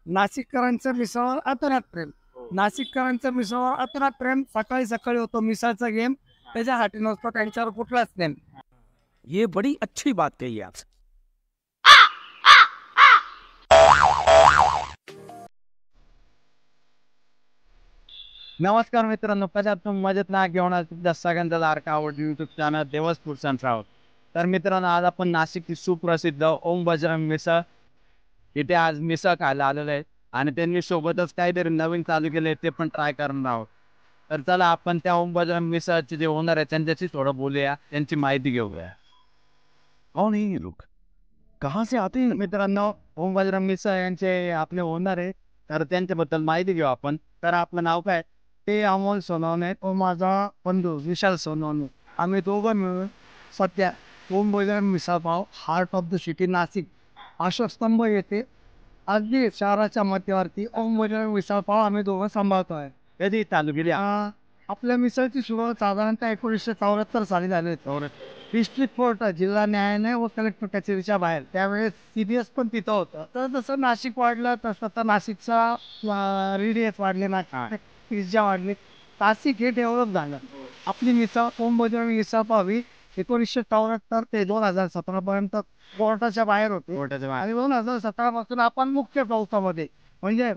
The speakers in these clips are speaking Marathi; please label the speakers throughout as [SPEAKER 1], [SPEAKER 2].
[SPEAKER 1] नाशिककरांचं मिसळवर अतोनात प्रेम. नाशिककरांचं मिसळवर अतोनात प्रेम. सकाळी सकाळी होतो मिसळचा गेम. त्याच्यासाठी नसतो त्यांच्यावर कुठलाच नेम.
[SPEAKER 2] ये बड़ी अच्छी बात कही आप.
[SPEAKER 3] नमस्कार मित्रांनो, कशा आहात तुम्ही? मजेत ना? घेऊन आज तुमच्या सगळ्यांचा लाडका आवडती YouTube channel Devs Foods and Travel. तर मित्रांनो, आज आपण नाशिकची सुप्रसिद्ध ओम बजरंग मिसळ इथे आज मिसळ खायला आलेलो आहे आणि त्यांनी सोबतच काहीतरी नवीन चालू केले ते पण ट्राय करणार आहोत. तर चला आपण त्या ओम बजरंग मिसळचे जे ओनर आहेत त्यांच्याशी थोडं बोलूया, त्यांची माहिती घेऊया.
[SPEAKER 2] कौन है ये लोग? कहाँ से आते हैं?
[SPEAKER 3] मित्रांनो, ओम बजरंग मिसळ यांचे आपले ओनर आहे, तर त्यांच्याबद्दल माहिती घेऊ आपण. तर आपलं नाव काय?
[SPEAKER 1] ते अमोल सोनवणे, तो माझा बंधू विशाल सोनवणे. आम्ही दोघं मिळून सध्या Om Bajrang misalpav heart of the city Nashik Ashwastambh येथे अगदी शहराच्या मध्यवर्ती ओम बजरंग मिसळपाव आम्ही दोघं सांभाळतो आहे.
[SPEAKER 3] कधी चालू केली?
[SPEAKER 1] आपल्या मिसळची सुरुवात साधारणतः 1974 साली झाली होती. डिस्ट्रिक्ट कोर्ट, जिल्हा न्यायालय व कलेक्टर कचेरीच्या बाहेर. त्यावेळेस CBS पण तिथं होतं. तर जसं नाशिक वाढलं तसं तर नाशिकचा रेडियस वाढले, नाशिक पिझ्झा वाढले, नाशिक हे डेव्हलप झालं. आपली मिसळ ओम बजरंग मिसळ पाव 1974 ते 2017 पर्यंत कोर्टाच्या बाहेर होते आणि 2017 पासून आपण मुख्य चौकामध्ये म्हणजे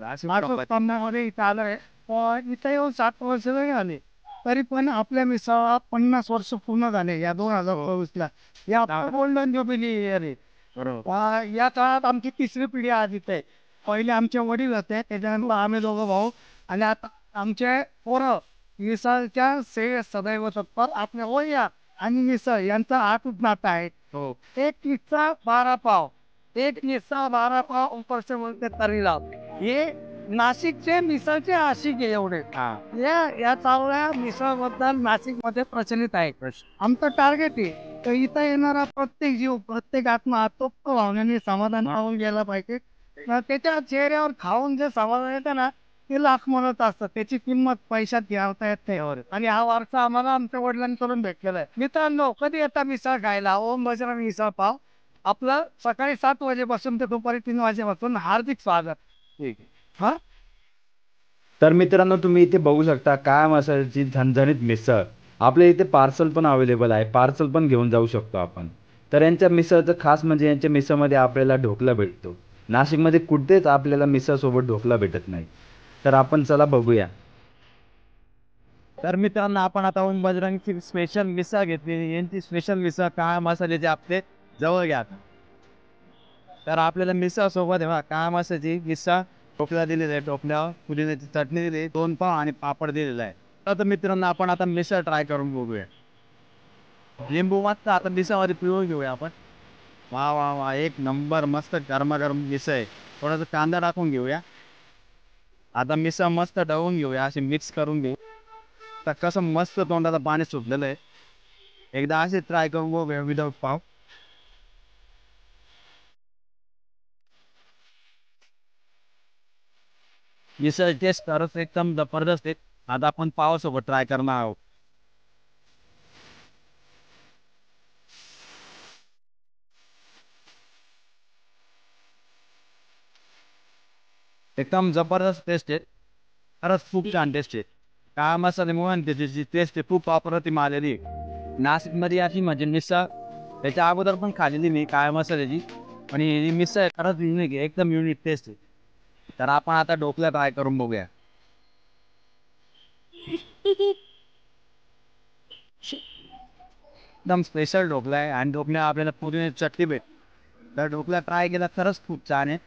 [SPEAKER 1] मध्ये इथं आलोय. पण इथं येऊन 7 वर्ष जरी आले तरी पण आपल्या मिसळला 50 वर्ष पूर्ण झाले या 2024ला. या गोल्डन ज्युबिली इयर आहे. या काळात आमची तिसरी पिढी आज इथे आहे. पहिले आमचे वडील होते, त्याच्यानंतर आम्ही दोघं भाऊ आणि आता आमचे पोरं मिसळच्या सदैव तत्पर. आपल्या वया आणि मिसळ यांचा आतून नाता आहे.
[SPEAKER 3] हो.
[SPEAKER 1] एक किस्सा 12 पाव, एक किस्सा 12 पाव ऊपर से बोलते तरी लाव. हे नाशिकचे मिसळचे आशिक आहे एवढे. या चांगल्या मिसळबद्दल नाशिकमध्ये प्रचलित आहे. आमचं टार्गेट आहे तर इथं येणारा प्रत्येक जीव, प्रत्येक आत्मा आटोप भावनेने समाधान पाहून गेला पाहिजे. त्याच्या चेहऱ्यावर खाऊन जे समाधान येतं ना, ते लाख म्हणत असतं. त्याची किंमत पैशात घ्यावता येत नाही. आणि हा वारसा आम्हाला आमच्या वडिलांकडून भेटलेला आहे. मित्रांनो, कधी येता मिसळ खायला? ओम बजरंग मिसळ पाव. आपलं सकाळी 7 वाजेपासून ते दुपारी 3 वाजेपासून हार्दिक स्वागत.
[SPEAKER 3] ठीक आहे.
[SPEAKER 1] हा
[SPEAKER 3] तर मित्रांनो, तुम्ही इथे बघू शकता काळ्या मसाल्याची झणझणीत मिसळ. आपल्या इथे पार्सल पण अवेलेबल आहे, पार्सल पण घेऊन जाऊ शकतो आपण. तर यांच्या मिसळचं खास म्हणजे यांच्या मिसळमध्ये आपल्याला ढोकला भेटतो. नाशिकमध्ये कुठेच आपल्याला मिसळसोबत ढोकला भेटत नाही. तर आपण चला बघूया. तर मित्रांनो, आपण आता ओम बजरंगची स्पेशल मिसळ घेतली. यांची स्पेशल मिसळ काळ्या मसाल्याची आपले जवळ घ्या. तर आपल्याला मिसळ सोबत आहे काळ्या मसाल्याची मिसळ टोपला दिलेला आहे. टोपल्यावर पुदिन्याची चटणी दिली, 2 पाव आणि पापड दिलेला आहे. तर मित्रांनो, आपण आता मिसळ ट्राय करून बघूया. लिंबू मस्त आता मिसळमध्ये पिळून घेऊया आपण. वा वा वा, एक नंबर मस्त गरमागरम मिसळ आहे. थोडासा कांदा टाकून घेऊया. आता मिसळ मस्त ढवून घेऊया, अशी मिक्स करून घेऊ. तर कसं मस्त तोंडाला पाणी सुटलेलं आहे. एकदा असे ट्राय करून बघूया विदाऊट पाव. मिसळ टेस्ट खरंच एकदम जबरदस्त आहे. आता आपण पावासोबत ट्राय करणार आहोत. एकदम जबरदस्त टेस्ट आहे. खरंच खूप छान टेस्ट आहे. काळा मसाल्यामुळे आणि त्याची जी टेस्ट आहे खूप अप्रतिम आलेली आहे. नाशिकमध्ये अशी म्हणजे मिसळ त्याच्या अगोदर पण खाल्लेली मी काळ्या मसाल्याची. आणि ही मिसळ आहे खरंच युनिक आहे, एकदम युनिक टेस्ट आहे. तर आपण आता ढोकळा ट्राय करून बघूया. एकदम स्पेशल ढोकळा आहे आणि ढोकळा आपल्याला पुदिन्याची चटणी भेटते. तर ढोकळा ट्राय केला खरंच खूप छान आहे.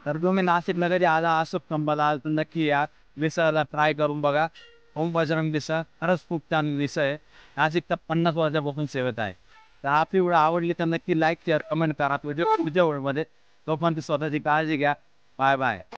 [SPEAKER 3] तर तुम्ही नाशिकला कधी आला असं कंबाला आला तर नक्की या मिसळला ट्राय करून बघा. ओम बजरंग मिसळ खरंच खूप छान मिसळ आहे. नाशिकचा 50 वर्षापासून सेवेत आहे. तर आपली व्हिडिओ आवडली तर नक्की लाईक शेअर कमेंट करा. पुढच्या व्हिडिओमध्ये तोपर्यंत स्वतःची काळजी घ्या. Bye bye.